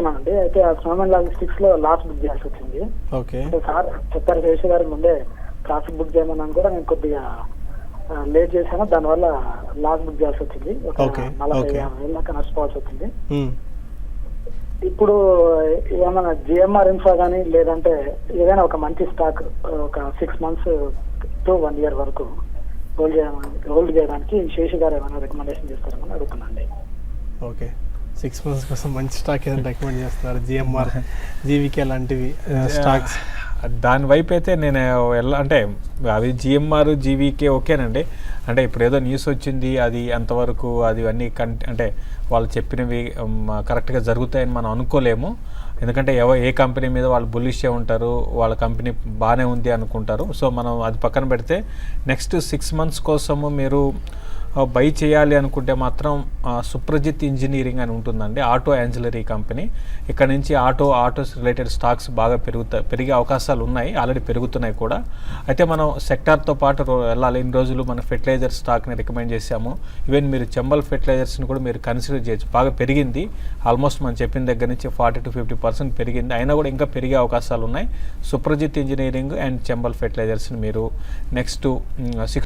తీసుకున్నానండి. అయితే ఆ స్నోమెన్ లాజిస్టిక్స్ లో లాస్ట్ బుక్ చేయాల్సి వచ్చింది. ఓకే. అంటే సార్ చెప్పారు శేషు గారి ముందే ట్రాఫిక్ బుక్ చేయమన్నాను కూడా నేను కొద్దిగా లేట్ చేశాను. దానివల్ల లాస్ట్ బుక్ చేయాల్సి వచ్చింది. ఒక 40-50 వేల దాకా నష్టపోవాల్సి వచ్చింది. ఇప్పుడు ఏమైనా జిఎంఆర్ ఇన్ఫ్రా కానీ లేదంటే ఏదైనా ఒక మంచి స్టాక్ ఒక 6 months to 1 year వరకు హోల్డ్ చేయడానికి శేషు గారు ఏమైనా రికమెండేషన్ చేస్తారని అడుగుతున్నాండి. ఓకే. 6 months కోసం మంచి స్టాక్ ఏదైనా రికమెండ్ చేస్తున్నారు? జిఎంఆర్, జీవికే లాంటివి స్టాక్స్ దాని వైపు అయితే నేను అంటే అవి జిఎంఆర్, జీవీకే ఓకేనండి. అంటే ఇప్పుడు ఏదో న్యూస్ వచ్చింది, అది అంతవరకు అది అన్నీ అంటే వాళ్ళు చెప్పినవి కరెక్ట్గా జరుగుతాయని మనం అనుకోలేము. ఎందుకంటే ఏ కంపెనీ మీద వాళ్ళు బుల్లిషే ఉంటారు, వాళ్ళ కంపెనీ బాగానే ఉంది అనుకుంటారు. సో మనం అది పక్కన పెడితే నెక్స్ట్ 6 months కోసము మీరు బై చేయాలి అనుకుంటే మాత్రం సుప్రజిత్ ఇంజనీరింగ్ అని ఉంటుందండి, ఆటో యాన్సిలరీ కంపెనీ. ఇక్కడ నుంచి ఆటోస్ రిలేటెడ్ స్టాక్స్ బాగా పెరిగే అవకాశాలు ఉన్నాయి, ఆల్రెడీ పెరుగుతున్నాయి కూడా. అయితే మనం సెక్టార్తో పాటు వెళ్ళాలి. ఇన్ని రోజులు మన ఫెర్టిలైజర్ స్టాక్ని రికమెండ్ చేశాము. ఈవెన్ మీరు చంబల్ ఫెర్టిలైజర్స్ని కూడా మీరు కన్సిడర్ చేయొచ్చు. బాగా పెరిగింది, ఆల్మోస్ట్ మనం చెప్పిన దగ్గర నుంచి 40-50% పెరిగింది. అయినా కూడా ఇంకా పెరిగే అవకాశాలు ఉన్నాయి. సుప్రజిత్ ఇంజనీరింగ్ అండ్ చంబల్ ఫెర్టిలైజర్స్ని మీరు నెక్స్ట్ 6